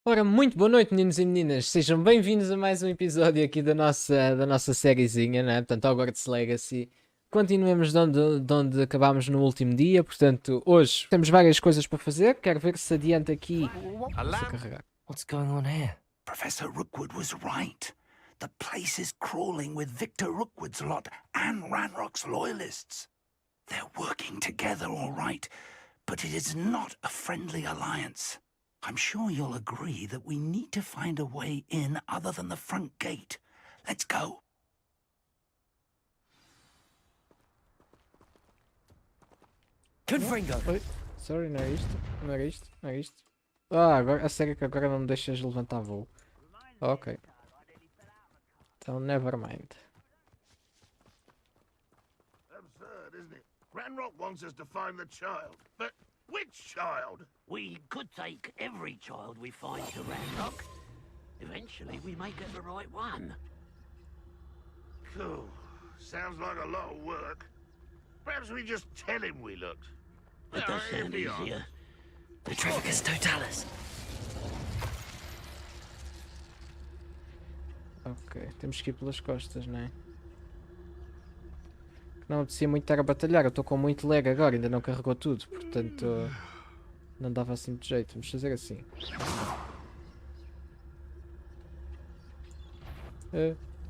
Ora, muito boa noite, meninos e meninas. Sejam bem-vindos a mais um episódio aqui da nossa sériezinha, né? Portanto, Hogwarts Legacy. Continuemos de onde acabámos no último dia. Portanto, hoje temos várias coisas para fazer. Quero ver se adianta aqui. Deixa eu carregar. What's going on here? Professor Rookwood was right. The place is crawling with Victor Rookwood's lot and Ranrock's loyalists. They're working together all right, but it is not a friendly alliance. I'm sure you'll agree that we need to find a way in other than the front gate. Let's go. Confringo! Oi. Sorry, não é isto? Não era isto? Não é isto? Ah, agora, a sério que agora não me deixas levantar voo. Ok. Então, never mind. Absurd, isn't it? Ranrock wants us to find the child. But which child? We could take every child we find to Ranrock. Eventually, we may get the right one. Cool. Sounds like a lot of work. Perhaps we just tell him we looked. That does Here sound we are. easier. Petrificus totalis! Ok, temos que ir pelas costas, não é? Não apetecia muito estar a batalhar, eu estou com muito lag agora, ainda não carregou tudo, portanto não dava assim de jeito. Vamos fazer assim.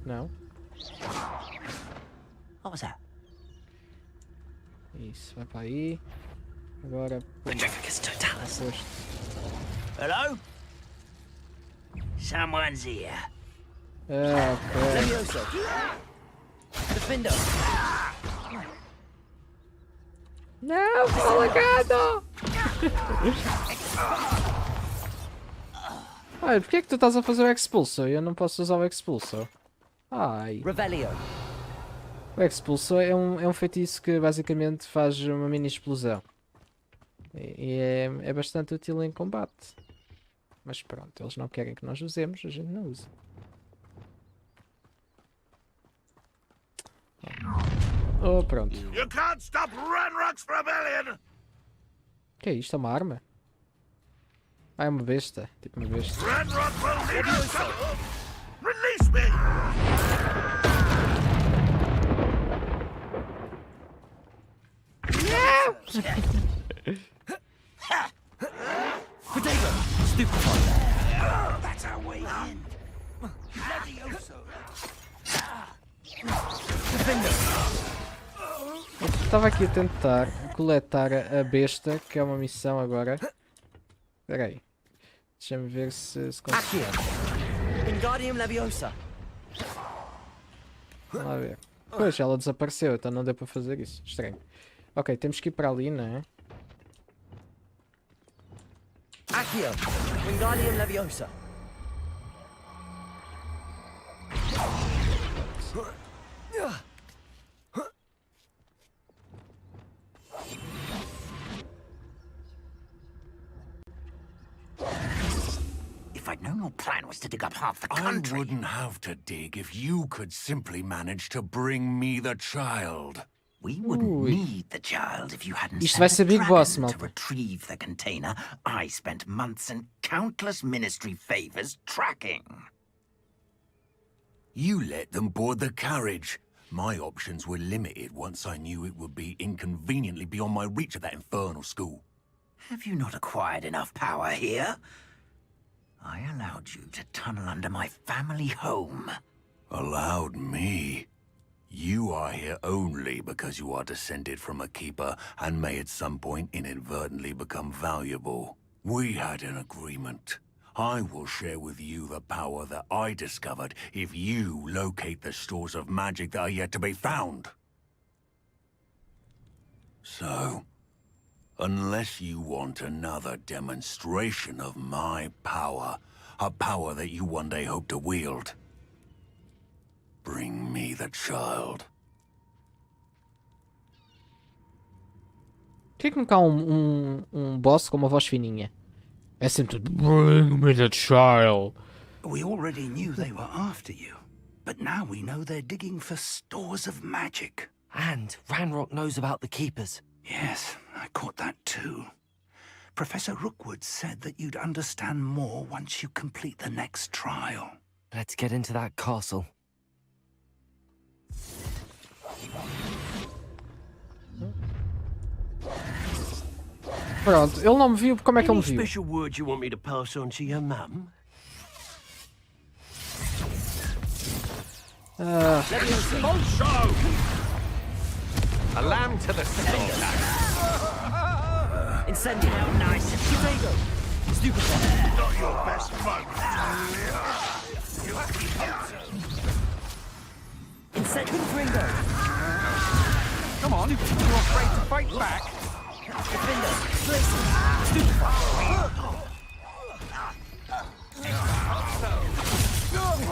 Não. What was that? Isso, vai para aí. Agora Petrificus totalis! posto. Hello? Someone's here. Ok. Levioso! Defendo! Não, falagado! Ai, porquê é que tu estás a fazer o Expulso e eu não posso usar o Expulso? Ai. Revelio! O Expulso é um feitiço que basicamente faz uma mini explosão. E é bastante útil em combate. Mas pronto, eles não querem que nós usemos, a gente não usa. Oh, pronto. You can't stop Ranrock's rebellion! O que é isto? É uma arma? Ah, é uma besta. Tipo uma besta. Ranrock will need us to... Release me! Potato! Stupefy! That's our way in. Defendo! Estava aqui a tentar coletar a besta, que é uma missão agora. Espera aí. Deixa-me ver se consigo. Accio! Wingardium Leviosa! Vamos lá ver. Pois, ela desapareceu, então não deu para fazer isso. Estranho. Ok, temos que ir para ali, não é? Accio! Wingardium Leviosa! If I'd known your plan was to dig up half the I country... wouldn't have to dig if you could simply manage to bring me the child. We wouldn't Ui. need the child if you hadn't Isto sent vai a ser Big Boss, dragon to malta. retrieve the container I spent months and countless ministry favors tracking. You let them board the carriage. My options were limited once I knew it would be inconveniently beyond my reach at that infernal school. Have you not acquired enough power here? I allowed you to tunnel under my family home. Allowed me? You are here only because you are descended from a keeper and may at some point inadvertently become valuable. We had an agreement. I will share with you the power that I discovered if you locate the stores of magic that are yet to be found. So, unless you want another demonstration of my power, a power that you one day hope to wield, bring me the child. Por que nunca há um boss com uma voz fininha? É sempre tudo. Bring me the child. We already knew they were after you, but now we know they're digging for stores of magic. And Ranrock knows about the Keepers. Yes, I caught that too. Professor Rookwood said that you'd understand more once you complete the next trial. Let's get into that castle. Pronto, ele não me viu, como é que ele Any me viu? special word you want me to pass on to your mum? A lamb to the slaughter. Incendio. Nice. Potato. Stupefy. Not your best moment. Confringo. Come on, you're afraid to fight back? Defender. Glacius. Stupefy.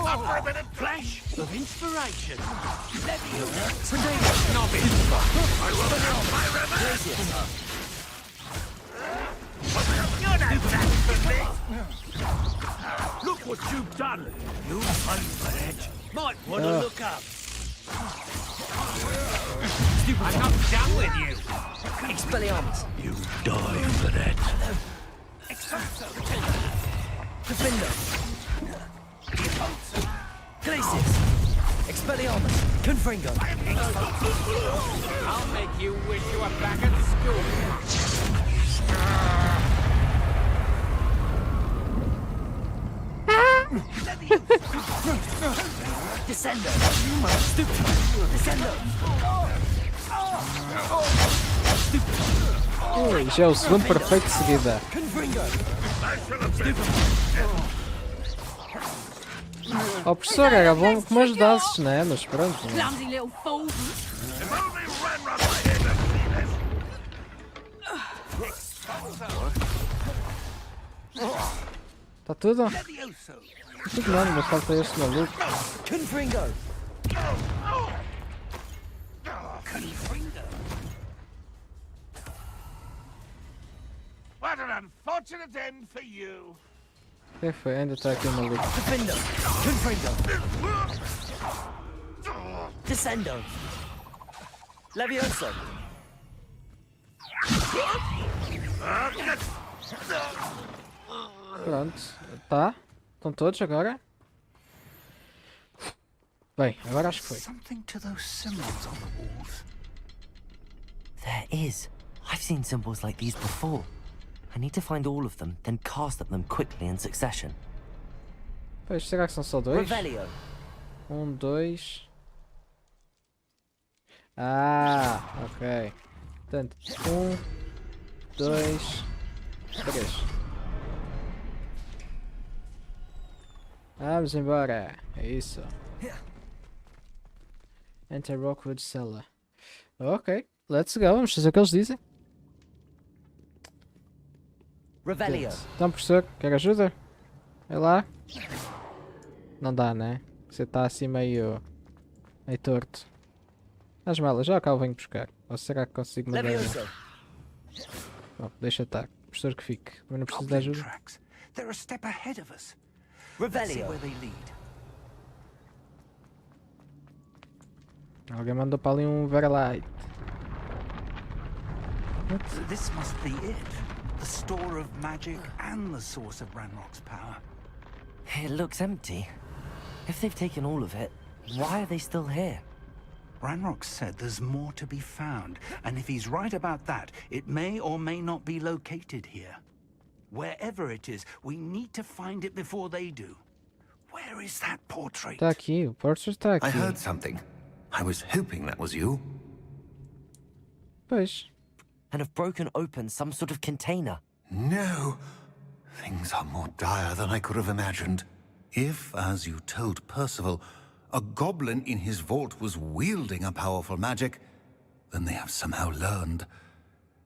Up for a bit of Flash of inspiration. Potato. Novice. I will help my rebel. Glacius. You're not that for me. Look what you've done. You unfledged. Might want to look up. I'm not done with you. Expelliarmus. You die for that. Defender. Glacius. Expelliarmus. Confringo. I'll make you wish you were back at school. Descendo. Stupid. Descendo. Ui, já é o segundo perfeito de seguida. Confringo. Ó, professor, era bom que me ajudasses, né? Mas pronto. Clumsy little fool. If only Ranrock were here to see this. Tá tudo? Levioso. Tudo não, mas falta este maluco. Confringo. What an unfortunate end for you. Quem foi? Ainda está aqui o maluco. Defender. Confringo. Descendo. Levioso. Pronto. Tá. Estão todos agora? Bem, agora acho que foi. Something to those symbols on the walls. There is. I've seen symbols like these before. I need to find all of them, then cast at them quickly in succession. Pois, será que são só dois? Revelio. Um, dois. Ah, ok. Portanto, um, dois, três. Vamos embora. É isso. Enter Rockwood Cellar. Ok, let's go. Vamos fazer o que eles dizem. Revelio. Então, professor, quer ajuda? Vai lá. Não dá, né? Você está assim meio torto. As malas, já cá eu venho buscar. Ou será que consigo mandar? Levioso. Bom, deixa estar. Professor que fique. Mas não preciso de Goblin ajuda. tracks. They're a step ahead of us. Let's see Revelio. where they lead. Alguém mandou para ali um Verlight. This must be it. The store of magic and the source of Ranrock's power. It looks empty. If they've taken all of it, why are they still here? Ranrock said there's more to be found, and if he's right about that, it may or may not be located here. Wherever it is, we need to find it before they do. Where is that portrait? Está aqui, o portrait está aqui. I heard something. I was hoping that was you. Pois. And have broken open some sort of container. No. Things are more dire than I could have imagined. If, as you told Percival, a goblin in his vault was wielding a powerful magic, then they have somehow learned.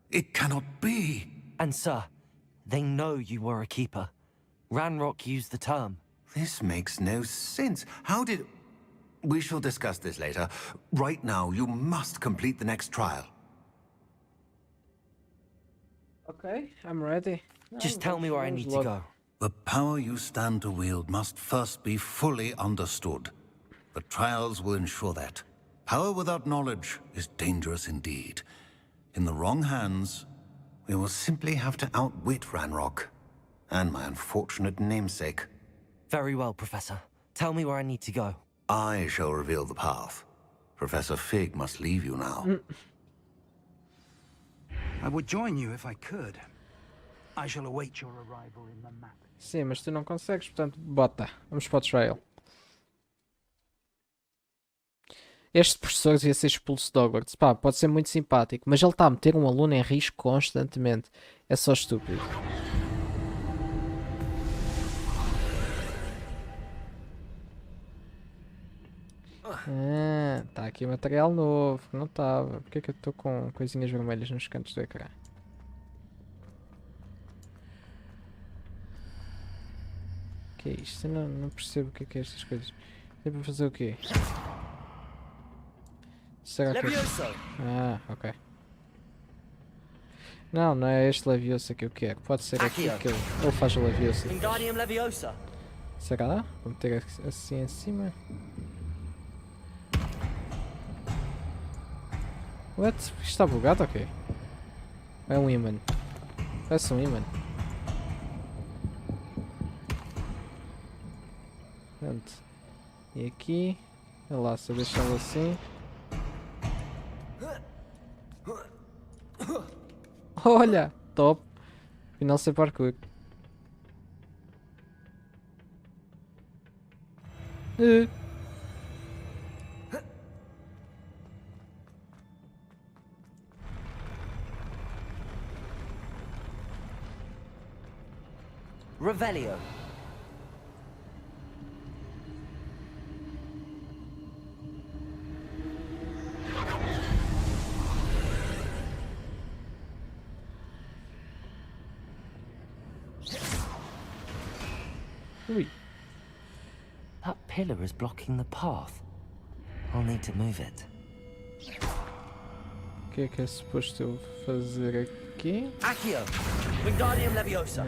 It cannot be. And sir, they know you were a keeper. Ranrock used the term. This makes no sense. How did... We shall discuss this later. Right now, you must complete the next trial. Ok, I'm ready. Just tell me where I need to go. The power you stand to wield must first be fully understood. The trials will ensure that. Power without knowledge is dangerous indeed. In the wrong hands, We will simply have to outwit Ranrock. And my unfortunate namesake. Very well, Professor. Tell me where I need to go. I shall reveal the path. Professor Fig must leave you now. I would join you if I could. I shall await your arrival in the map. Sim, mas tu não consegues, portanto, bota. Vamos para o trail. Este professor devia ser expulso de Hogwarts. Pá, pode ser muito simpático, mas ele está a meter um aluno em risco constantemente. É só estúpido. Ah, está aqui material novo. Não estava. Porquê que eu estou com coisinhas vermelhas nos cantos do ecrã? O que é isto? Eu não percebo o que é estas coisas. É para fazer o quê? Será que... Ah, ok. Não, não é este Leviosa que eu quero. Pode ser aqui que ele faz o Leviosa. Será? Vou meter assim em cima. What? Isto está bugado ou quê? É um imã. Parece um imã. Pronto. E aqui. Olha lá, se eu deixá-lo assim. Olha! Top! Afinal sei parkour. Revelio. Ui. That pillar is blocking the path. I'll need to move it. O que é suposto eu fazer aqui? Accio! Wingardium Leviosa!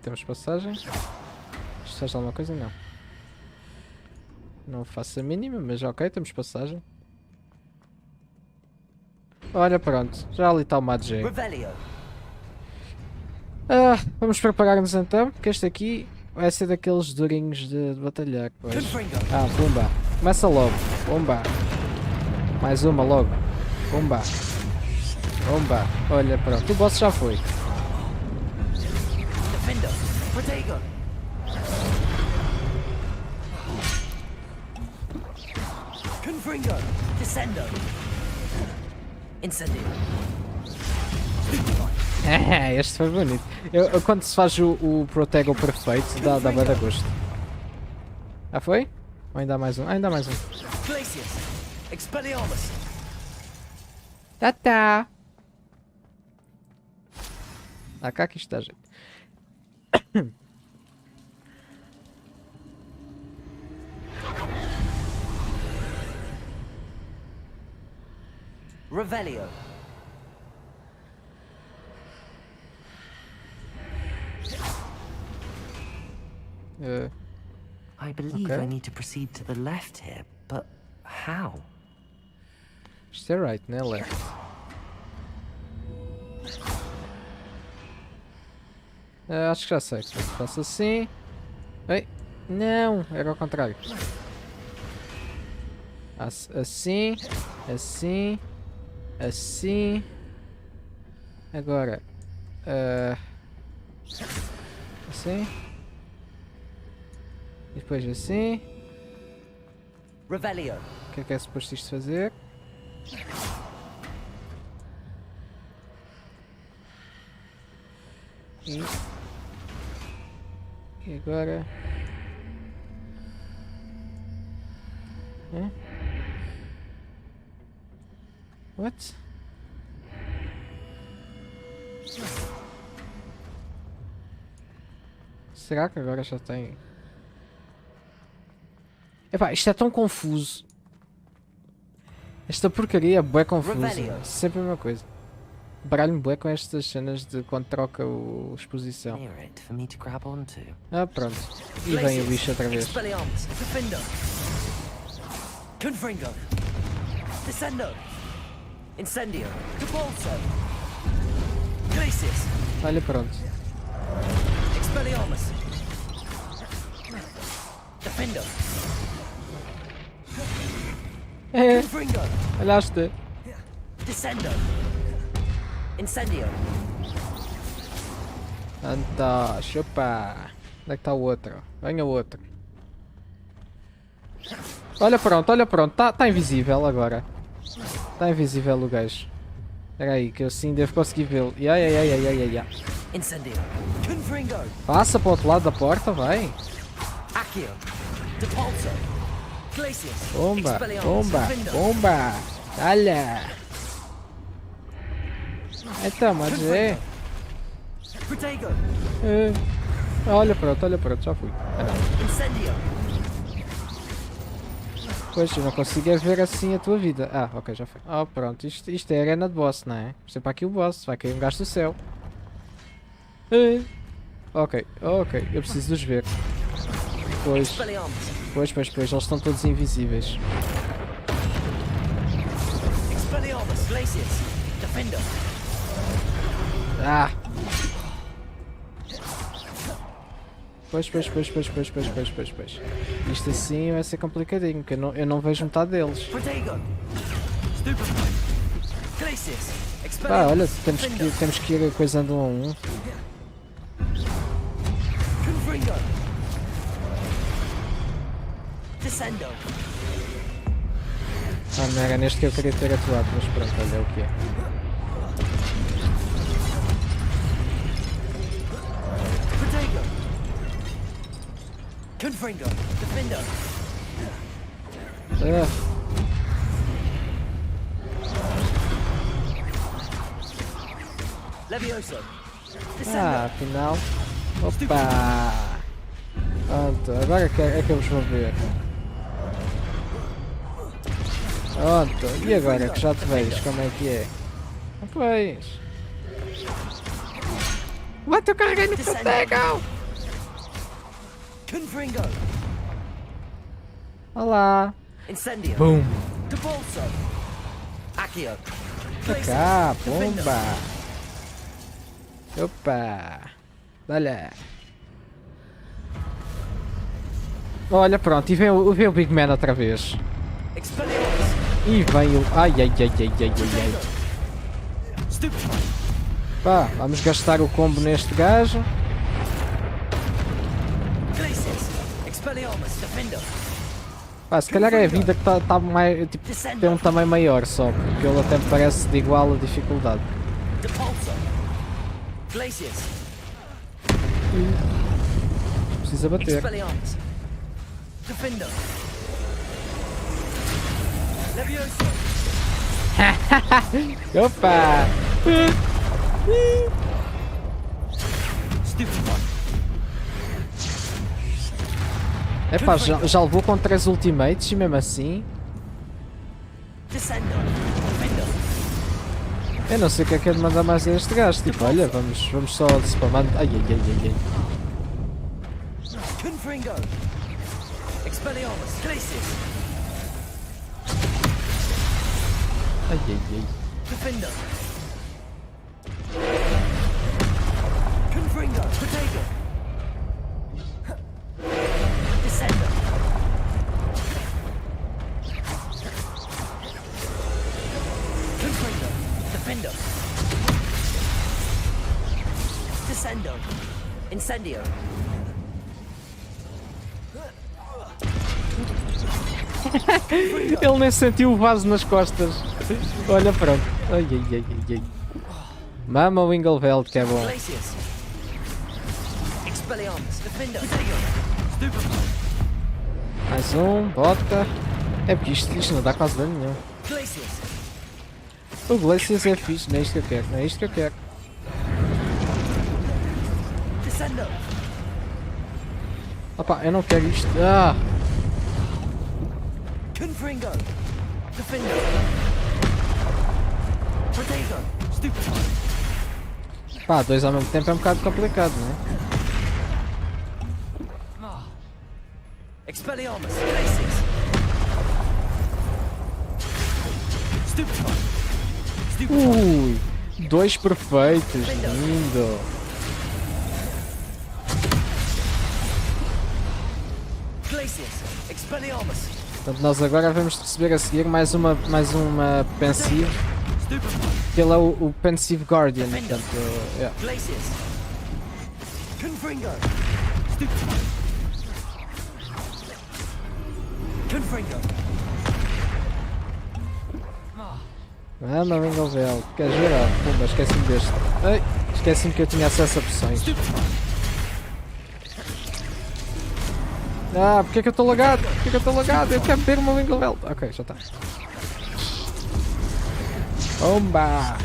Temos passagem. Isto faz alguma coisa? Não. Não faço a mínima, mas ok, temos passagem. Olha, pronto. Já ali está o Magi. Vamos preparar-nos então, porque este aqui vai ser daqueles durinhos de batalhar. Pois. Pumba. Começa logo. Pumba. Mais uma logo. Pumba. Pumba. Olha, pronto. O boss já foi. Confringo. Descendo. Incendio. Este foi bonito. Quando se faz o Protego perfeito, dá bem a gosto. Já foi? Ou ainda há mais um? Ainda há mais um. Tá. Cá que está, gente. Revelio. I believe I need to proceed to the left here, but how? Isto é right, né? Left. Acho que já sei. Faço assim. Ei, não, era ao contrário. Assim, assim, assim. Agora, assim. E depois assim. Revelio. O que é suposto isto fazer? E agora... What? Será que agora já tem? Epá, isto é tão confuso. Esta porcaria é bué confusa. Sempre a mesma coisa. Baralho-me bué com estas cenas de quando troca a exposição. Pronto. Pronto. E vem o bicho outra vez. Confringo. Descendo. Incendio. Depulso. Glacius. Olha, pronto. Expelliarmus. Defendo. É, Confringo. olhaste. Descendo. Incendio. Anta, chupa. Onde é que está o outro? Venha o outro. Olha, pronto. Tá invisível agora. Está invisível o gajo. Espera aí, que eu sim devo conseguir vê-lo. Ya. Incendio. Confringo. Passa para o outro lado da porta, vai. Accio. Depulso. Glacius. Bomba, Expelliarmus. bomba, Defendo. bomba. Olha. Então, mas é. Protego. Olha, pronto, já fui. Ah, não. Incendio. Pois, eu não consigo é ver assim a tua vida. Ah, ok, já foi. Oh, pronto, isto é a arena de boss, não é? Isto é para aqui o boss, vai cair um gajo do céu. Ok, eu preciso de os ver. Pois, Expelliarmus. pois, eles estão todos invisíveis. Expelliarmus. Glacius. Defendo. Ah! Pois. Isto assim vai ser complicadinho, que eu não vejo metade deles. Protego. Stupefy. Glacius. Pá, olha, Expelliarmus. temos que ir coisando um a um. Confringo. Descendo. Ah, não era neste que eu queria ter atuado, mas pronto, olha é o que é. Protego. Confringo. Defendo. Ah, Levioso. Descendo. afinal. Opa! Pronto, agora é que eu vos vou ver. Pronto, e agora que já te vejo como é que é? Pois. What, eu carreguei no Protego! Confringo. Olá! Incendio. Boom! Depulso. Accio. Pra cá, bomba! Opa! Olha! Olha, pronto, e vem o Big Man outra vez. Expelliarmus. E vem o... Ai. Stupefy. Pá, vamos gastar o combo neste gajo. Glacius. Expelliarmus. Defendo. Pá, se calhar é a vida que tá mais... Tipo, tem um tamanho maior só, porque ele até me parece de igual a dificuldade. Depulso. Glacius. Precisa bater. Expelliarmus. Defendo. Levioso. Opa! Stupefy. Epá, já levou com 3 ultimates e mesmo assim... Descendo. Defendo. Eu não sei o que é de mandar mais a este gajo. Tipo, olha, vamos só spamando... Ai. Confringo. Expelliarmus. Glacius. Ai. Defendo. Confringo. Protego. Descendo. Confringo. Defendo. Descendo. Incendio. Ele nem sentiu o vaso nas costas. Olha, pronto. Ai. Mama o Ingelveld, que é bom. Glacius. Expelliarmus. Defendo. Protego. Stupefy. Mais um, bota. É porque isto não dá quase dano nenhum. Glacius. O Glacius é fixe, não é isto que eu quero, Descendo. Opa, eu não quero isto. Ah! Confringo. Defendo. Protego. Stupefy. Pá, 2 ao mesmo tempo é um bocado complicado, não é? Expelliarmus. Glacius. Dois perfeitos, lindo. Portanto, nós agora vamos receber a seguir mais uma pensive. Que ele é o Pensive Guardian, portanto, yeah. Anda, Wingalvel, quer girar? Pumba, esqueci-me deste. Ei, esqueci-me que eu tinha acesso a poções. Ah, porque é que eu estou lagado? Porque é que eu estou lagado? Eu quero ter uma Wingalvel. Ok, já está. Bomba!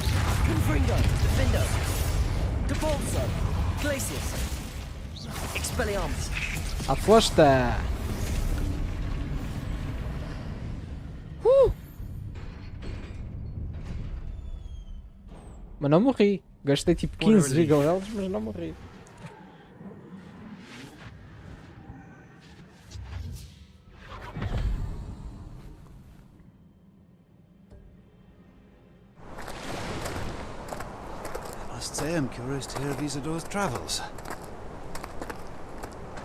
A fosta! Mas não morri. Gastei tipo 15 Wingalvels, mas não morri. I must say I'm curious to hear of Isadore's travels.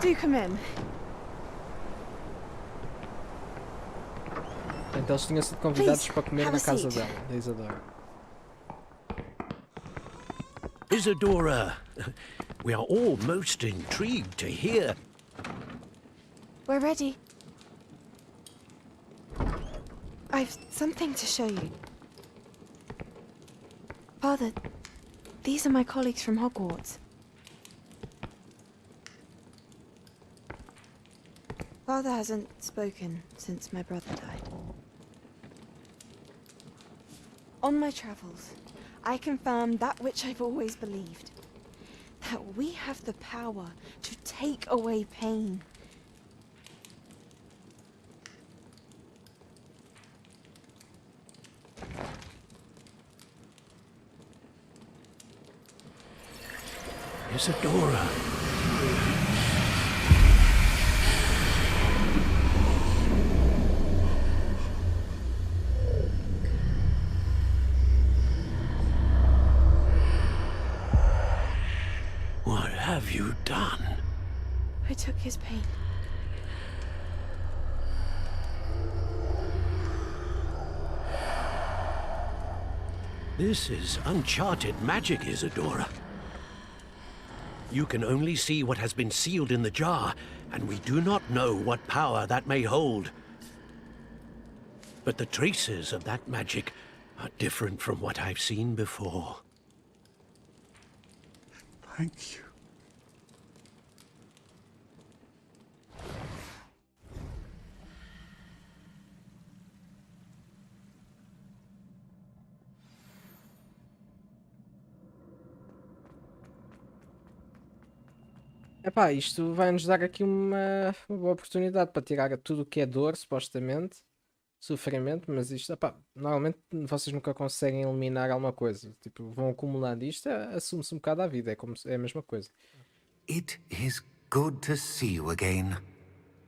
Do come in. Então eles tinham sido convidados Please, para comer have na a casa seat. dela, da Isadora. Isadora, we are all most intrigued to hear. We're ready. I've something to show you. Father, these are my colleagues from Hogwarts. Father hasn't spoken since my brother died. On my travels, I confirmed that which I've always believed. That we have the power to take away pain. Isadora. What have you done? I took his pain. This is uncharted magic, Isadora. You can only see what has been sealed in the jar, and we do not know what power that may hold. But the traces of that magic are different from what I've seen before. Thank you. Epá, isto vai nos dar aqui uma boa oportunidade para tirar tudo o que é dor, supostamente, sofrimento, mas isto, epá, normalmente vocês nunca conseguem eliminar alguma coisa. Tipo, vão acumulando isto, assume-se um bocado a vida, é como é a mesma coisa. It is good to see you again.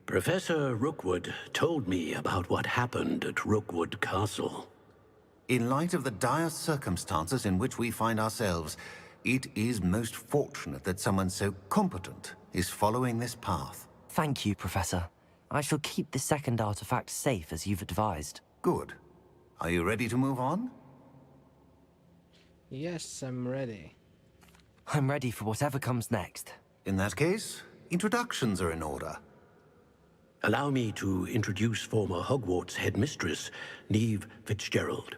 Professor Rookwood told me about what happened at Rookwood Castle. In light of the dire circumstances in which we find ourselves, it is most fortunate that someone so competent is following this path. Thank you, Professor. I shall keep the second artifact safe as you've advised. Good. Are you ready to move on? Yes, I'm ready. I'm ready for whatever comes next. In that case, introductions are in order. Allow me to introduce former Hogwarts headmistress, Neve Fitzgerald.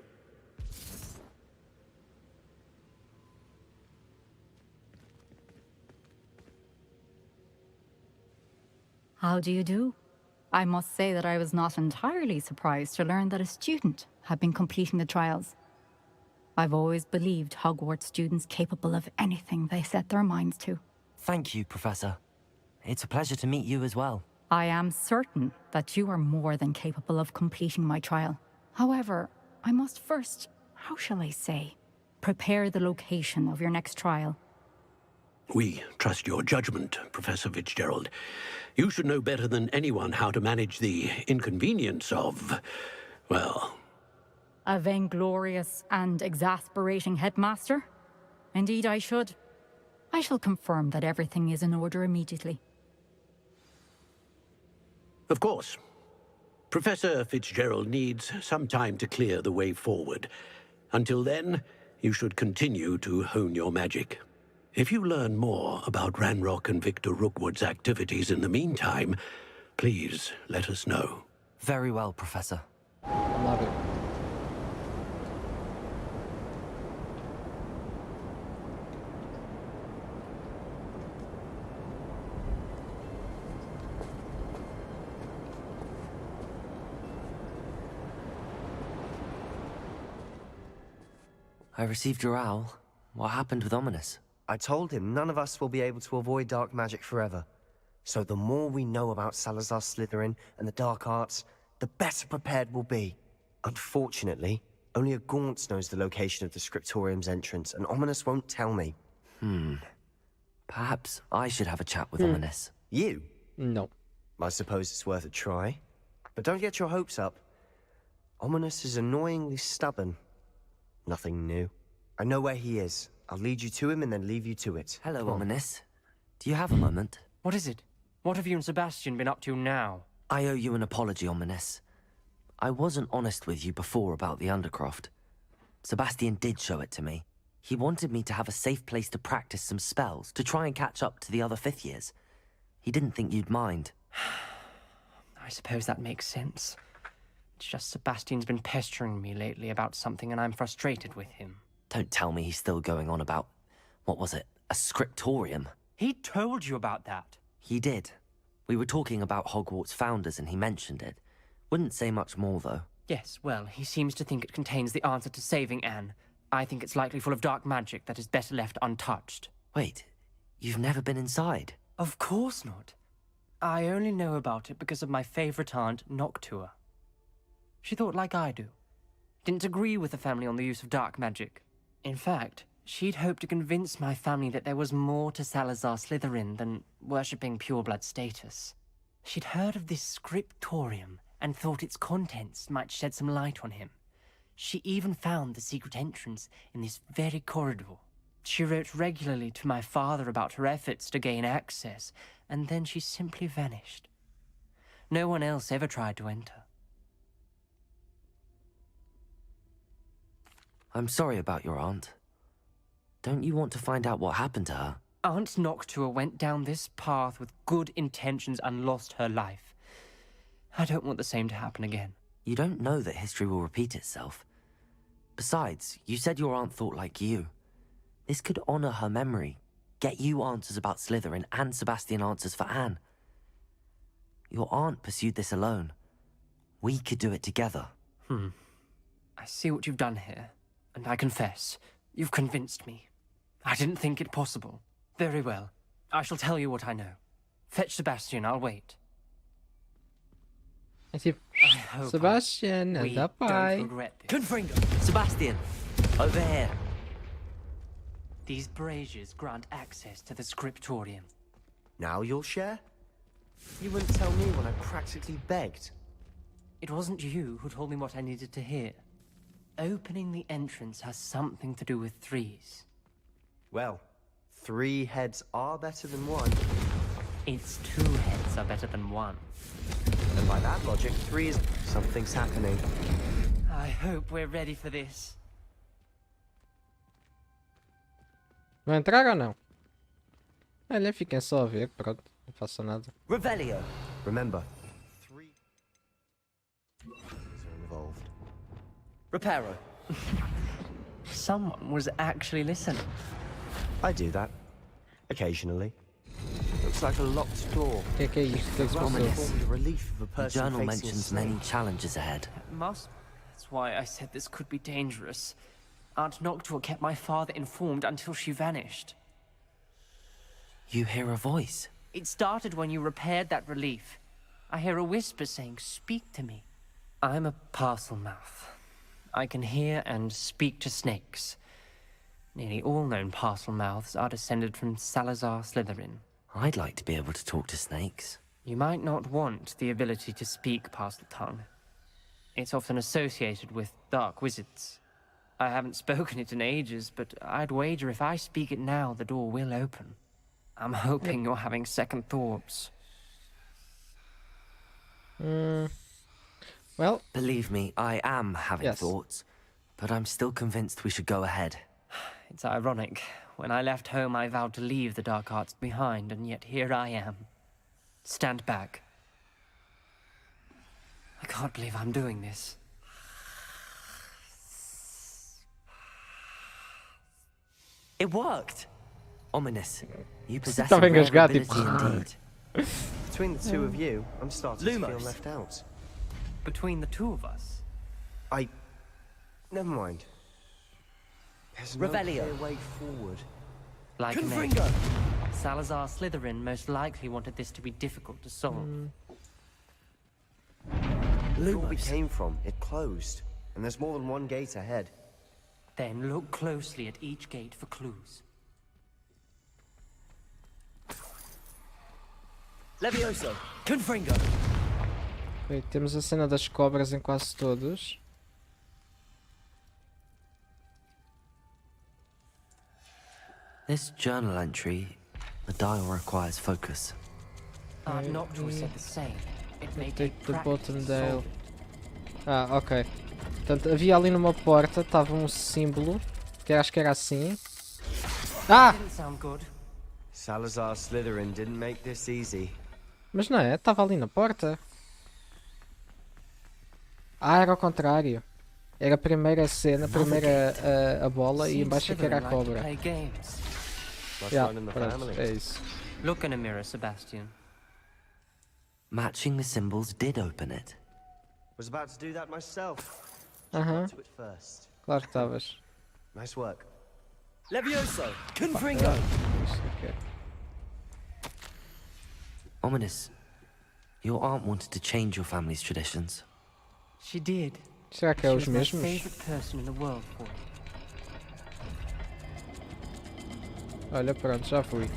How do you do? I must say that I was not entirely surprised to learn that a student had been completing the trials. I've always believed Hogwarts students capable of anything they set their minds to. Thank you, Professor. It's a pleasure to meet you as well. I am certain that you are more than capable of completing my trial. However, I must first, how shall I say, prepare the location of your next trial. We trust your judgment, Professor Fitzgerald. You should know better than anyone how to manage the inconvenience of, well, A vainglorious and exasperating headmaster? Indeed, I should. I shall confirm that everything is in order immediately. Of course. Professor Fitzgerald needs some time to clear the way forward. Until then, you should continue to hone your magic. If you learn more about Ranrock and Victor Rookwood's activities in the meantime, please let us know. Very well, Professor. Love it. I received your owl. What happened with Ominous? I told him none of us will be able to avoid dark magic forever. So the more we know about Salazar Slytherin and the dark arts, the better prepared we'll be. Unfortunately, only a Gaunt knows the location of the Scriptorium's entrance, and Ominous won't tell me. Perhaps I should have a chat with Ominous. You? No. I suppose it's worth a try. But don't get your hopes up. Ominous is annoyingly stubborn. Nothing new. I know where he is. I'll lead you to him and then leave you to it. Hello, Ominous. Do you have a moment? What is it? What have you and Sebastian been up to now? I owe you an apology, Ominous. I wasn't honest with you before about the Undercroft. Sebastian did show it to me. He wanted me to have a safe place to practice some spells, to try and catch up to the other fifth years. He didn't think you'd mind. I suppose that makes sense. It's just Sebastian's been pestering me lately about something and I'm frustrated with him. Don't tell me he's still going on about, what was it, a scriptorium? He told you about that. He did. We were talking about Hogwarts founders and he mentioned it. Wouldn't say much more, though. Yes, well, he seems to think it contains the answer to saving Anne. I think it's likely full of dark magic that is better left untouched. Wait, you've never been inside? Of course not. I only know about it because of my favorite aunt, Noctua. She thought like I do. Didn't agree with the family on the use of dark magic. In fact, she'd hoped to convince my family that there was more to Salazar Slytherin than worshipping pureblood status. She'd heard of this scriptorium and thought its contents might shed some light on him. She even found the secret entrance in this very corridor. She wrote regularly to my father about her efforts to gain access, and then she simply vanished. No one else ever tried to enter. I'm sorry about your aunt. Don't you want to find out what happened to her? Aunt Noctua went down this path with good intentions and lost her life. I don't want the same to happen again. You don't know that history will repeat itself. Besides, you said your aunt thought like you. This could honor her memory, get you answers about Slytherin and Sebastian answers for Anne. Your aunt pursued this alone. We could do it together. I see what you've done here, and I confess, you've convinced me. I didn't think it possible. Very well. I shall tell you what I know. Fetch Sebastian, I'll wait. É tipo, Sebastian, anda pai. Confringo! Sebastian! Over here! These braziers grant access to the scriptorium. Now you'll share? You wouldn't tell me when I practically begged. It wasn't you who told me what I needed to hear. Opening the entrance has something to do with threes. Well, 3 heads are better than 1. It's 2 heads are better than 1. And by that logic, 3 is... Something's happening. I hope we're ready for this. Vai entrar ou não? Olha, fiquem só a ver, pronto, não faço nada. Revelio! Remember, 3 are involved. Reparo. Someone was actually listening. I do that. Occasionally. Looks like a locked door. Que é isto? O que é que se passou? The relief of a The person journal facing mentions a many challenges ahead. Must. That's why I said this could be dangerous. Aunt Noctua kept my father informed until she vanished. You hear a voice. It started when you repaired that relief. I hear a whisper saying, "Speak to me." I'm a parcel mouth. I can hear and speak to snakes. Nearly all known parcel mouths are descended from Salazar Slytherin. I'd like to be able to talk to snakes. You might not want the ability to speak parcel tongue. It's often associated with dark wizards. I haven't spoken it in ages, but I'd wager if I speak it now, the door will open. I'm hoping you're having second thoughts. Well, Believe me, I am having Yes. thoughts, but I'm still convinced we should go ahead. It's ironic. When I left home, I vowed to leave the dark arts behind, and yet here I am. Stand back. I can't believe I'm doing this. It worked! Ominous. You possess Estava a rare engasgado, ability tipo. indeed. Between the two of you, I'm starting to feel Lumos. left out. Between the two of us. Never mind. There's no Revelio. clear way forward. Like an egg. Confringo! Salazar Slytherin most likely wanted this to be difficult to solve. Look where we came from. It closed. And there's more than one gate ahead. Then look closely at each gate for clues. Levioso! Confringo! ok, temos a cena das cobras em quase todos. This journal entry, the dial requires focus. Art Noctua said the same. It may Take take the practice bottom to dial. solve it. Ah, ok. Portanto, havia ali numa porta, estava um símbolo, que acho que era assim. Ah! Didn't sound good. Salazar Slytherin didn't make this easy. Mas não é, estava ali na porta. Ah, era ao contrário. Era a primeira cena, a primeira a bola e Seems embaixo é que era a Slytherin like to cobra. play games. Must Yeah, run in the pronto, family. é isso. Look in a mirror, Sebastian. Matching the symbols did open it. Was about to do that myself. Aham, To it first. claro que estavas. Nice work. Levioso! Confringo! Isto aqui é. Ominous. Your aunt wanted to change your family's traditions. She did. Será que é She os was my mesmos? favorite person in the world for it. Olha, pronto, já fui.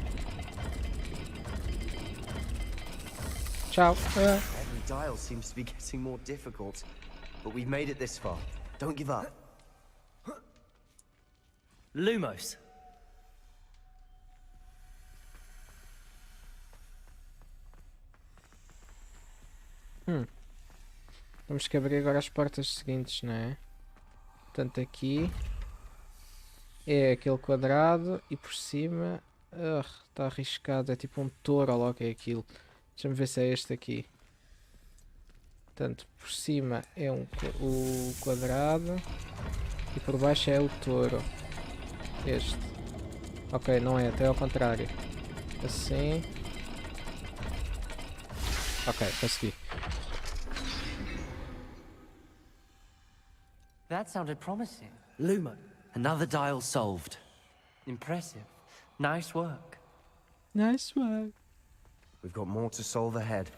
Tchau. Ah. Every dial seems to be getting more difficult. But we've made it this far. Don't give up. Lumos. Temos que abrir agora as portas seguintes, não é? Portanto, aqui é aquele quadrado e por cima está arriscado, é tipo um touro ou logo é aquilo. Deixa-me ver se é este aqui. Portanto, por cima é o quadrado e por baixo é o touro. Este. Ok, não é, até ao contrário. Assim. Ok, consegui. That sounded promising. Lumo. Another dial solved. Impressive. Nice work. Nice work. We've got more to solve ahead.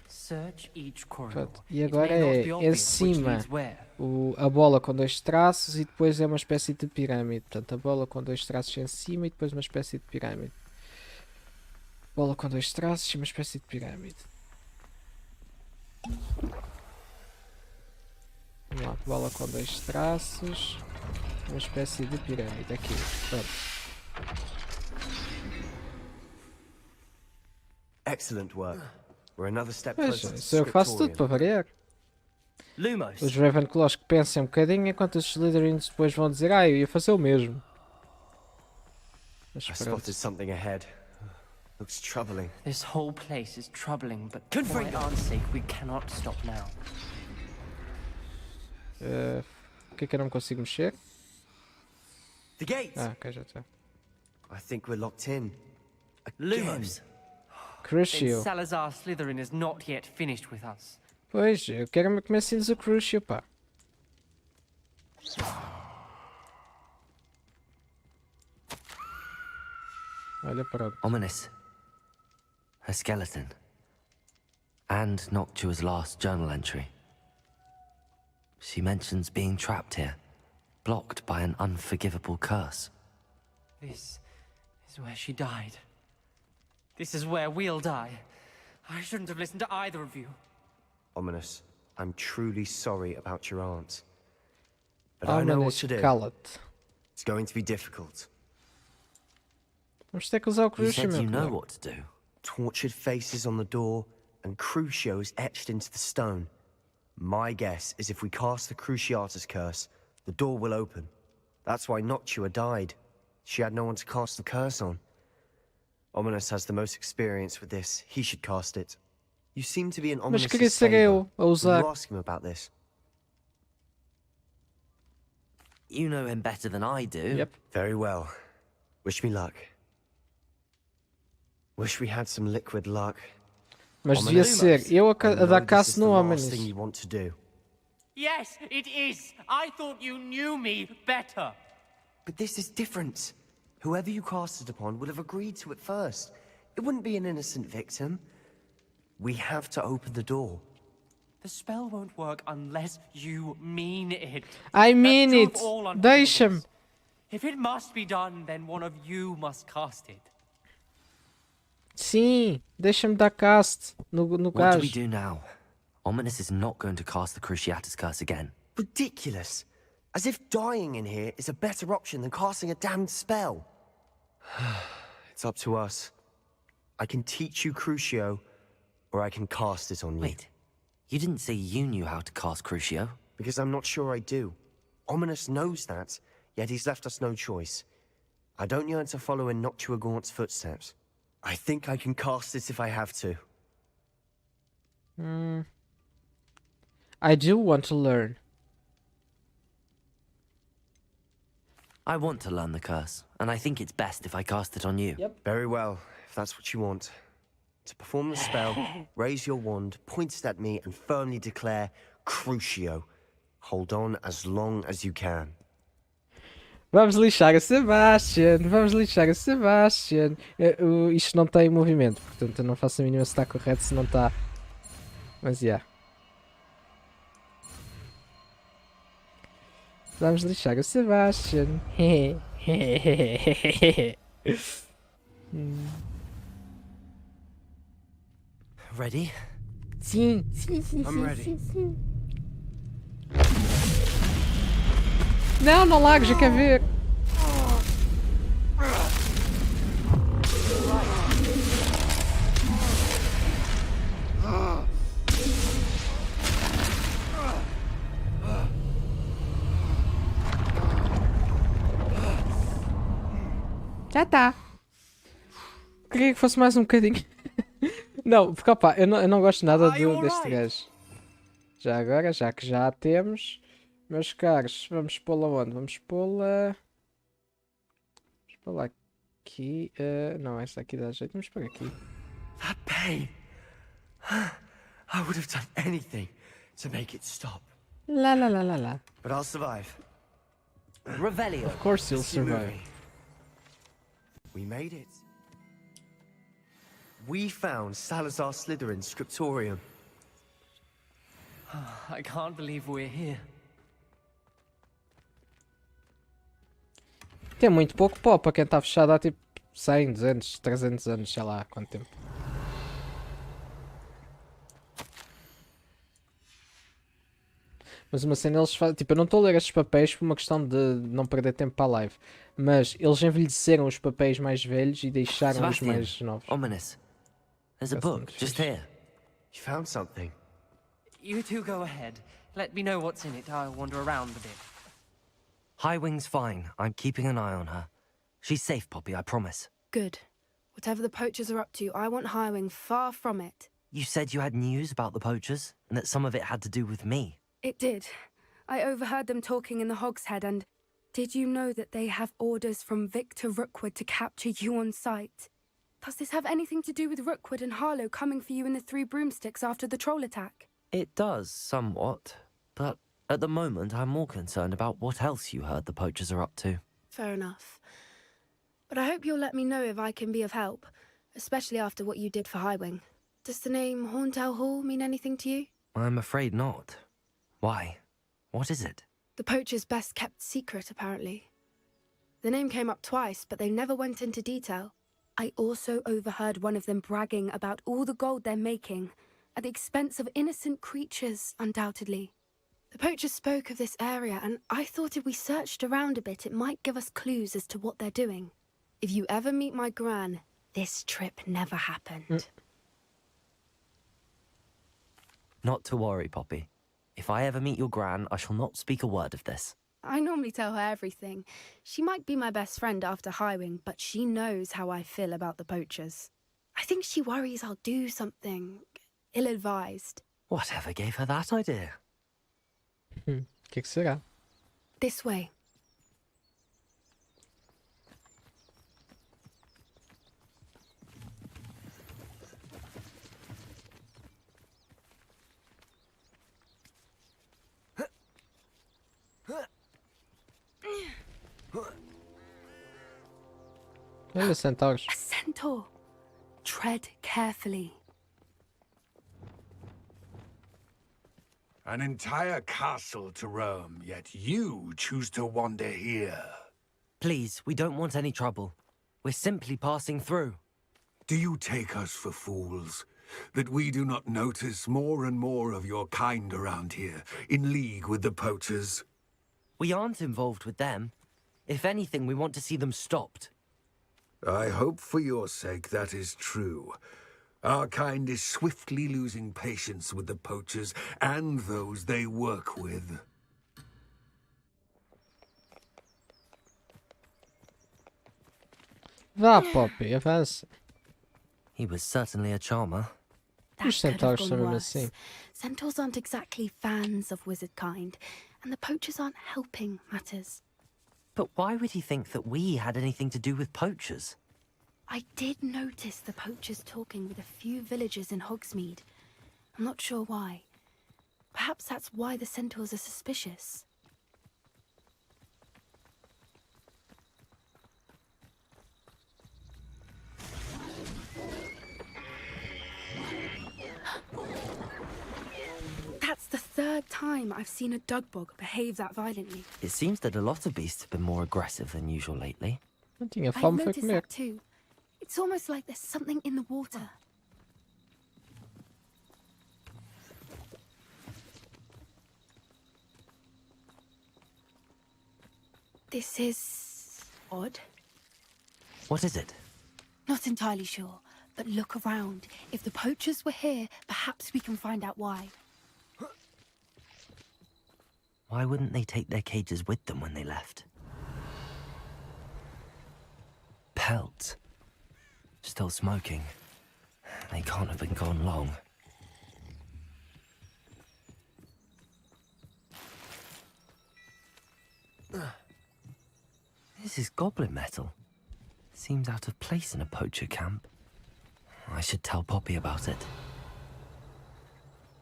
Search each corridor. Pronto, e It agora may not é be em obvious which cima leads where. a bola com dois traços e depois é uma espécie de pirâmide. Portanto, a bola com dois traços em cima e depois uma espécie de pirâmide. Bola com dois traços e uma espécie de pirâmide. Vamos lá, bola com dois traços, uma espécie de pirâmide. Aqui, pronto. Excellent work. We're another step Pois, closer to sou eu que faço tudo para Scriptorium. variar. Lumos. Os Ravenclaws que pensem um bocadinho enquanto os Slytherins depois vão dizer eu ia fazer o mesmo. Mas I pronto. spotted something ahead. Looks troubling. This whole place is troubling, but for my aunt's sake, we cannot stop now. O que é que eu não consigo mexer? The gate! Ah, ok, já está. I think we're locked in. Lumos. Crucio. Then Salazar Slytherin is not yet finished with us. Pois, eu quero que me ensines o Crucio, pá. Olha, pronto. Ominous. A skeleton. And Noctua's last journal entry. She mentions being trapped here, blocked by an unforgivable curse. This is where she died. This is where we'll die. I shouldn't have listened to either of you. Ominous. I'm truly sorry about your aunt. But I know what to do. Cala-te. It's going to be difficult. Vamos ter que usar o You said Crucio, you meu know colega. what to do. Tortured faces on the door, and Crucios etched into the stone. My guess is if we cast the Cruciatus curse, the door will open. That's why Noctua died. She had no one to cast the curse on. Ominous has the most experience with this. He should cast it. You seem to be an Mas Ominous queria ser eu a Will usar. you ask him about this? You know him better than I do. Yep. Very well. Wish me luck. Wish we had some liquid luck. Mas devia ser eu a dar caça no last thing Ominous. you want to do. Yes, it is. I thought you knew me better. But this is different. Whoever you cast it upon would have agreed to it first. It wouldn't be an innocent victim. We have to open the door. The spell won't work unless you mean it. I mean That's true it. of all Deixa-me. unforgivables. If it must be done, then one of you must cast it. Sim, deixa-me dar cast no What do we gajo. do now? Ominous is not going to cast the Cruciatus curse again. Ridiculous. As if dying in here is a better option than casting a damned spell. It's up to us. I can teach you Crucio, or I can cast it on you. Wait, you didn't say you knew how to cast Crucio? Because I'm not sure I do. Ominous knows that, yet he's left us no choice. I don't yearn to follow in Noctua Gaunt's footsteps. I think I can cast it if I have to. I do want to learn. I want to learn the curse, and I think it's best if I cast it on you. Yep. Very well, if that's what you want. To perform the spell, raise your wand, point it at me, and firmly declare Crucio. Hold on as long as you can. Vamos lixar a Sebastian. Vamos lixar a Sebastian. Isto não tem movimento, portanto eu não faço a mínima se está correto, se não está. Mas já. Yeah. Vamos lixar o Sebastian. Ready? Sim, sim, sim, I'm sim, ready. sim, sim. Não, não largo, já quer ver. Já tá. Queria que fosse mais um bocadinho. Não, porque opá, eu não gosto nada deste gajo. Já agora, já que já a temos, meus caros, vamos pô-la onde? Vamos pô-la aqui. Não, esta aqui dá jeito, vamos pôr aqui. That pain. I would have done anything to make it stop. La la la la la. But I'll survive. Revelio. Of course you'll Keep survive. moving. We made it. We found Salazar Slytherin's scriptorium. I can't believe we're here. Tem muito pouco pó para quem está fechado há tipo 100, 200, 300 anos, sei lá há quanto tempo. Mas uma cena eles fazem. Tipo, eu não estou a ler estes papéis por uma questão de não perder tempo para a live. Mas eles envelheceram os papéis mais velhos e deixaram os Sebastian, mais novos. Ominous. There's a That's book not just fish. here. You found something. You two go ahead. Let me know what's in it. I'll wander around a bit. Highwing's fine. I'm keeping an eye on her. She's safe, Poppy, I promise. Good. Whatever the poachers are up to, I want Highwing far from it. You said you had news about the poachers, and that some of it had to do with me. It did. I overheard them talking in the Hogshead, and did you know that they have orders from Victor Rookwood to capture you on sight? Does this have anything to do with Rookwood and Harlow coming for you in the Three Broomsticks after the troll attack? It does, somewhat. But at the moment, I'm more concerned about what else you heard the poachers are up to. Fair enough. But I hope you'll let me know if I can be of help, especially after what you did for Highwing. Does the name Horntail Hall mean anything to you? I'm afraid not. Why? What is it? The poacher's best kept secret, apparently. The name came up twice, but they never went into detail. I also overheard one of them bragging about all the gold they're making, at the expense of innocent creatures, undoubtedly. The poachers spoke of this area, and I thought if we searched around a bit, it might give us clues as to what they're doing. If you ever meet my gran, this trip never happened. Not to worry, Poppy. If I ever meet your gran, I shall not speak a word of this. I normally tell her everything. She might be my best friend after Highwing, but she knows how I feel about the poachers. I think she worries I'll do something ill-advised. Whatever gave her that idea? Que será? This way. Olha, centauros. A centaur. Tread carefully. An entire castle to roam, yet you choose to wander here. Please, we don't want any trouble. We're simply passing through. Do you take us for fools? That we do not notice more and more of your kind around here, in league with the poachers? We aren't involved with them. If anything, we want to see them stopped. I hope for your sake that is true. Our kind is swiftly losing patience with the poachers and those they work with. Vá, Poppy, avança. He was certainly a charmer. That Os could have centauros gone são mesmo worse. assim. Centaurs aren't exactly fans of wizard kind, and the poachers aren't helping matters. But why would he think that we had anything to do with poachers? I did notice the poachers talking with a few villagers in Hogsmeade. I'm not sure why. Perhaps that's why the centaurs are suspicious. That's the third time I've seen a dugbog behave that violently. It seems that a lot of beasts have been more aggressive than usual lately. Não tinha I've fome, foi noticed comer. that too. It's almost like there's something in the water. This is odd. What is it? Not entirely sure, but look around. If the poachers were here, perhaps we can find out why. Why wouldn't they take their cages with them when they left? Pelt. Still smoking. They can't have been gone long. This is goblin metal. Seems out of place in a poacher camp. I should tell Poppy about it.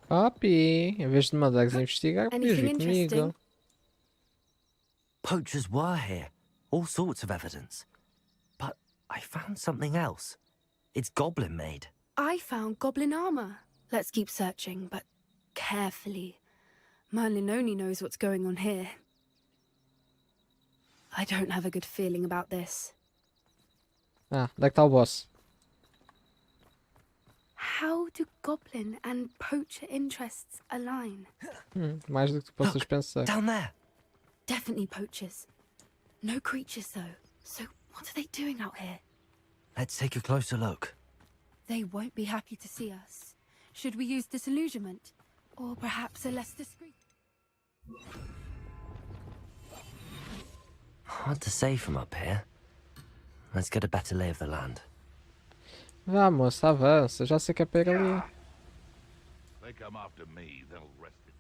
Poppy, em vez de mandares investigar, podias vir Anything comigo. interesting? Poachers were here. All sorts of evidence. But I found something else. It's goblin made. I found goblin armor. Let's keep searching, but carefully. Merlin only knows what's going on here. I don't have a good feeling about this. Ah, onde é que está o boss? How do goblin and poacher interests align? Mais do que tu possas pensar. Down there. Definitely poachers. No creatures, though. So what are they doing out here? Let's take a closer look. They won't be happy to see us. Should we use disillusionment? Or perhaps a less discreet... Hard to say from up here. Let's get a better lay of the land. Vá, moça, avança. Já sei que é para ir ali. They come after me, they'll rest it.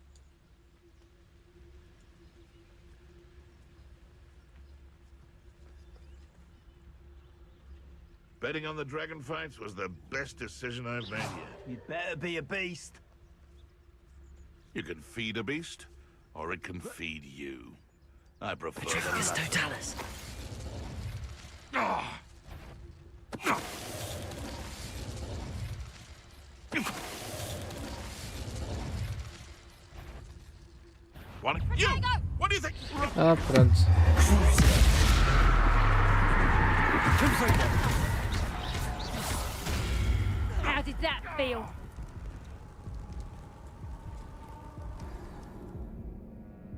Betting on the dragon fights was the best decision I've made yet. You'd better be a beast. You can feed a beast, or it can feed you. I prefer the Petrificus latter. totalis. You! What do you think? Ah, pronto. How did that feel?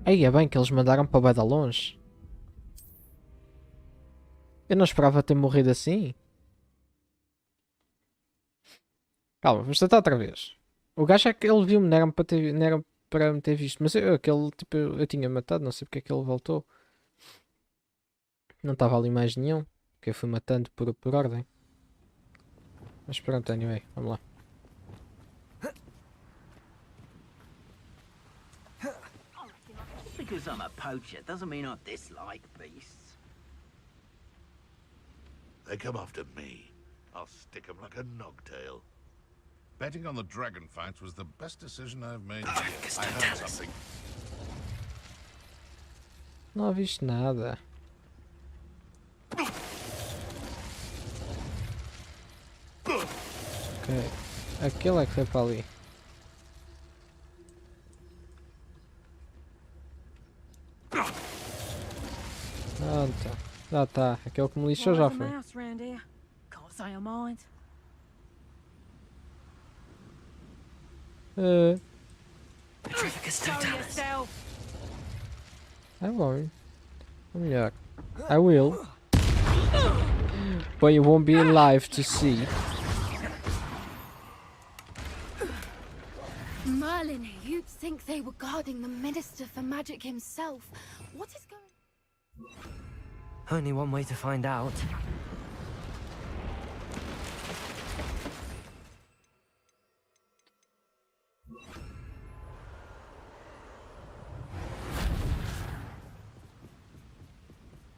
Aí é bem que eles mandaram para bué da longe. Eu não esperava ter morrido assim. Calma, vamos tentar outra vez. O gajo é que ele viu-me, não era para me ter visto. Mas aquele, tipo, eu tinha matado, não sei porque é que ele voltou. Não estava ali mais nenhum. Que eu fui matando por ordem. Mas pronto, anyway, vamos lá. Because I'm a poacher doesn't mean I dislike beasts. They come after me. I'll stick 'em like a nogtail. Betting on the dragon fights was the best decision I've made yet. I heard something. Não ouviste nada. Ok. Aquele é que foi para ali. Pronto. Já está. Aquele que me lixou já foi. I won't. Ou melhor, I will. But you won't be alive to see. Merlin, you'd think they were guarding the Minister for Magic himself. What is going... Only one way to find out.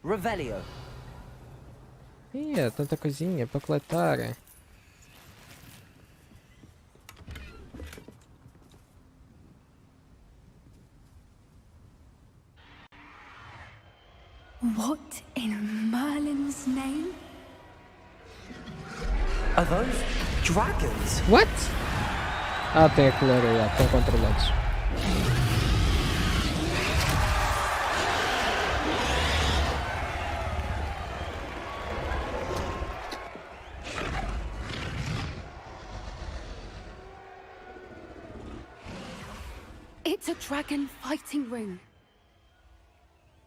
Revelio. Ih, tanta coisinha para coletar. What in Merlin's name? Are those dragons? What? Ah, tem a coleira lá, estão controlados. It's a dragon fighting ring.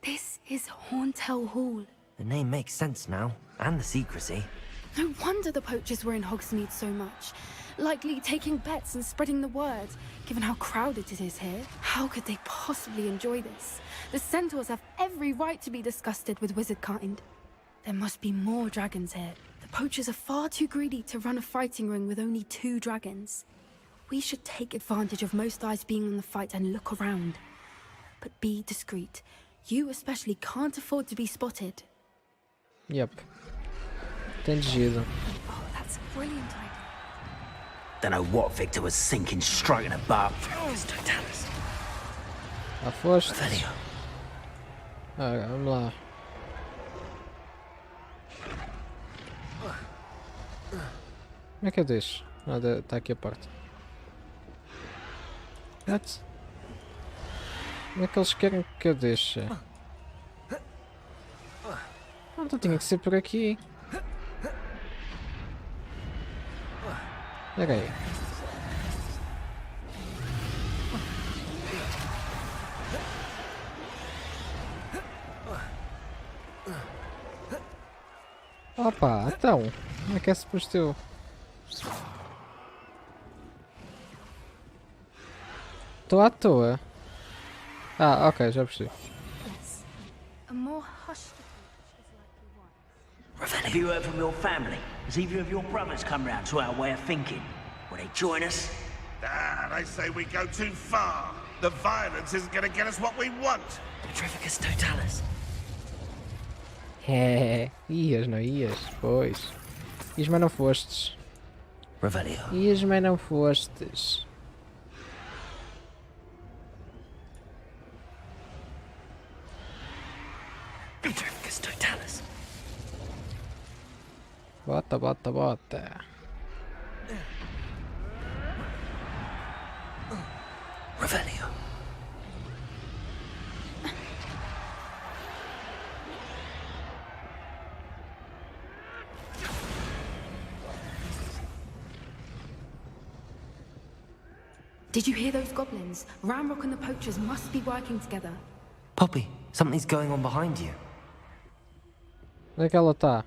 This is Horntail Hall. The name makes sense now, and the secrecy. No wonder the poachers were in Hogsmeade so much. Likely taking bets and spreading the word, given how crowded it is here. How could they possibly enjoy this? The centaurs have every right to be disgusted with wizard kind. There must be more dragons here. The poachers are far too greedy to run a fighting ring with only 2 dragons. We should take advantage of most eyes being on the fight and look around. But be discreet. You especially can't afford to be spotted. Yep. Entendido. Oh, that's a brilliant idea. Don't know what Victor was sinking straight in a bar. Já foste? Ora, vamos lá. Como é que eu deixo? Ah, está aqui a porta. What? Como é que eles querem que eu deixe? Não, então tinha que ser por aqui. Espera aí. Opa, então. Como é que é suposto eu? Estou à toa. Ah, ok, já percebi. A more hushed Have you heard from your family? Has either of your brothers come round to our way of thinking? Will they join us? Ah, they say we go too far. The violence isn't going to get us what we want. Petrificus totalis. É, ias, não ias? Pois. Ias, mas não fostes. Revelio. Ias, mas não fostes. Petrificus totalis. Bota, bota, bota. Revelio. Did you hear those goblins? Ramrock and the poachers must be working together. Poppy, something's going on behind you. Onde é que ela está?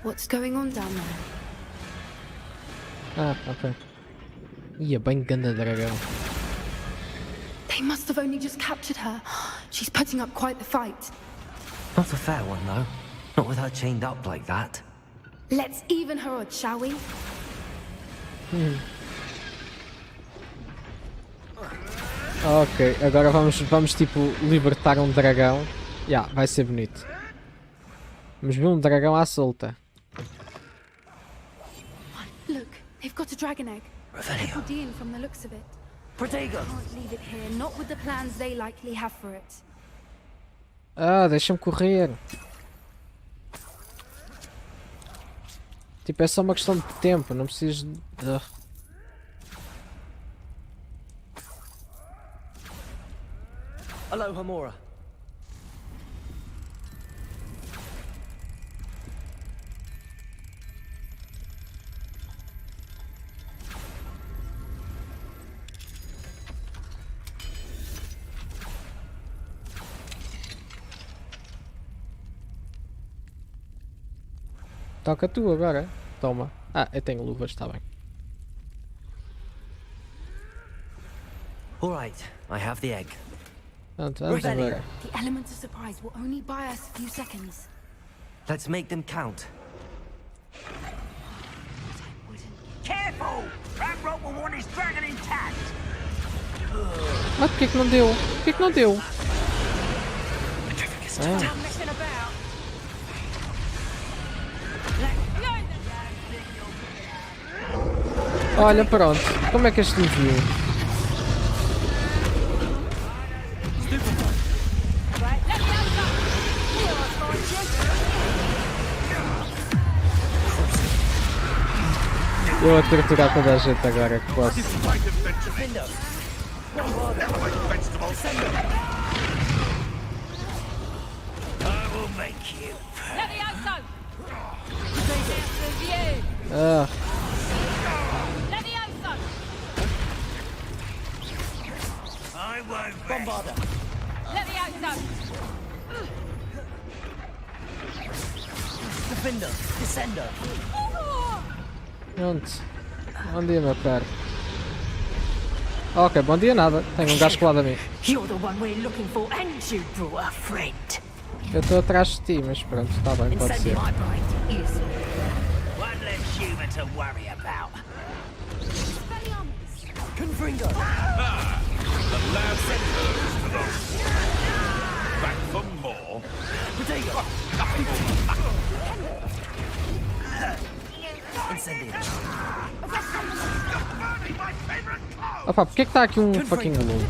What's going on down there? Ah, ok. Ia bem ganda dragão. They must have only just captured her. She's putting up quite the fight. Not a fair one, though. Not with her chained up like that. Let's even her odds, shall we? Ok, agora vamos tipo libertar um dragão. Vai ser bonito. Vamos ver um dragão à solta. Look, they've got a dragon egg. Revelio. From the looks of it. Protego. Can't leave it here, not with the plans they likely have for it. Ah, deixa-me correr. Tipo, é só uma questão de tempo, não preciso de... Hello, Hamura. Toca tu agora. Toma. Ah, eu tenho luvas, está bem. All right, I have the egg. Pronto, vamos agora. The element of surprise will only buy us a few seconds. Let's make them count. Careful! Ramrock will want his dragon intact. Mas porquê que não deu? Porquê que não deu? Olha, pronto. Como é que este me viu? Eu a torturar toda a gente agora que posso. Ah. Bombarda. Defender. Descender. Pronto. Bom dia, meu caro. Ok, bom dia nada. Tenho um gajo colado a mim. You're the one we're looking for, and you brought a friend. Eu estou atrás de ti, mas pronto, está bem, pode ser. One less human to worry about. Confringo. The lab returns to those back for more. Potato. Incendio. Opa, porquê que está aqui um fucking globo?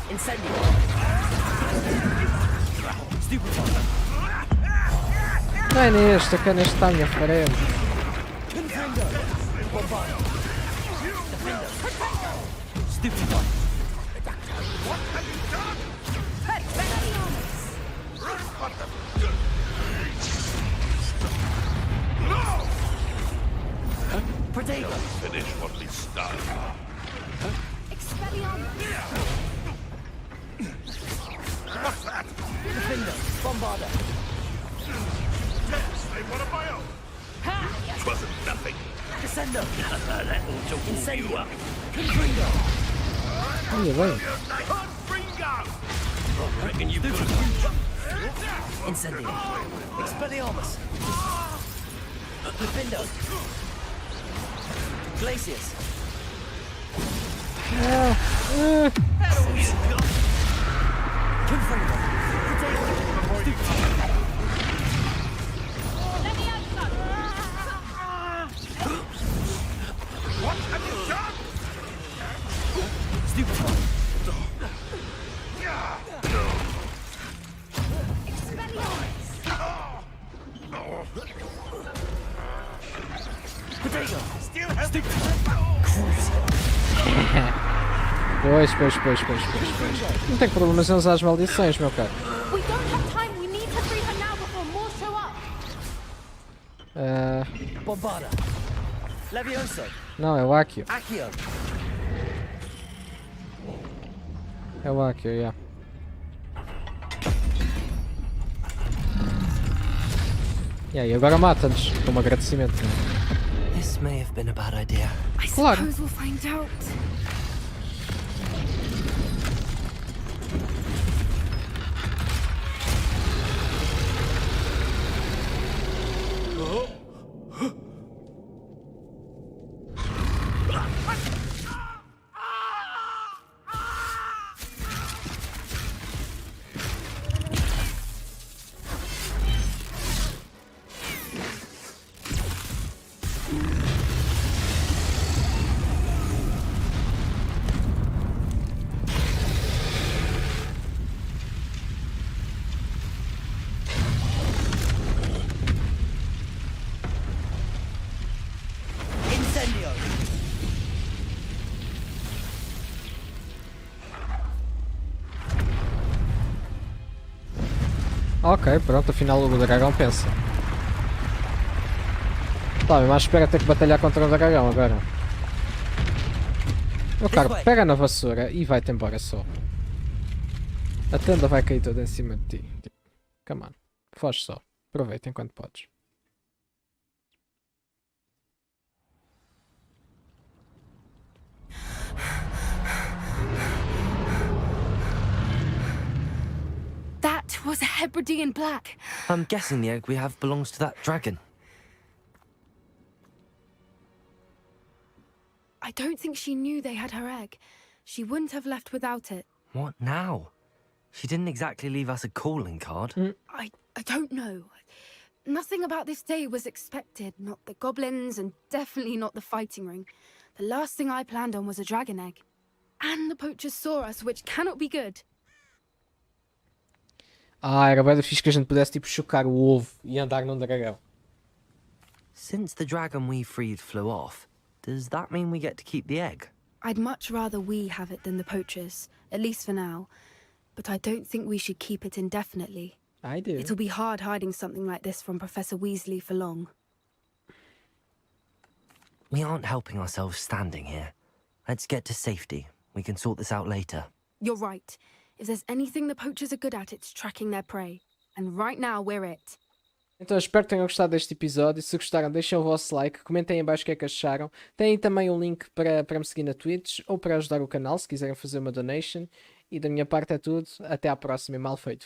Incendio. Não é neste, que é neste está à minha frente. Finish what we started. What's that? Defender. Bombarda. Yes, they want a bio. It wasn't nothing. Descender. That ought to warm you up. Confringo. Olha bem. Confringo! I reckon you've got a... Incendio. Expelliarmus. Defender. Glacius. Confringo. What have you done? Stupefy. Potato. Still has Pois. Não tem problemas em usar as maldições, meu caro. We don't have time. We need to free her now before more show up. Bombada. Levioso. Não, é o Akio. Accio. É o Akio, yeah. E aí, agora mata-nos, como agradecimento. This may have been a bad idea. I suppose we'll find out. Ok, pronto, afinal o dragão pensa. Tá, mas espera ter que batalhar contra o dragão agora. Meu caro, pega na vassoura e vai-te embora só. A tenda vai cair toda em cima de ti. Tipo, come on, foge só. Aproveita enquanto podes. That was a Hebridean black. I'm guessing the egg we have belongs to that dragon. I don't think she knew they had her egg. She wouldn't have left without it. What now? She didn't exactly leave us a calling card. I don't know. Nothing about this day was expected. Not the goblins, and definitely not the fighting ring. The last thing I planned on was a dragon egg. And the poachers saw us, which cannot be good. Ah, era bem fixe que a gente pudesse tipo chocar o ovo e andar num dragão. Since the dragon we freed flew off, does that mean we get to keep the egg? I'd much rather we have it than the poachers, at least for now. But I don't think we should keep it indefinitely. I do. It'll be hard hiding something like this from Professor Weasley for long. We aren't helping ourselves standing here. Let's get to safety. We can sort this out later. You're right. If there's anything the poachers are good at, it's tracking their prey. And right now, we're it. Então espero que tenham gostado deste episódio. Se gostaram, deixem o vosso like, comentem em baixo o que é que acharam. Tem também um link para me seguir na Twitch ou para ajudar o canal se quiserem fazer uma donation. E da minha parte é tudo. Até à próxima e mal feito.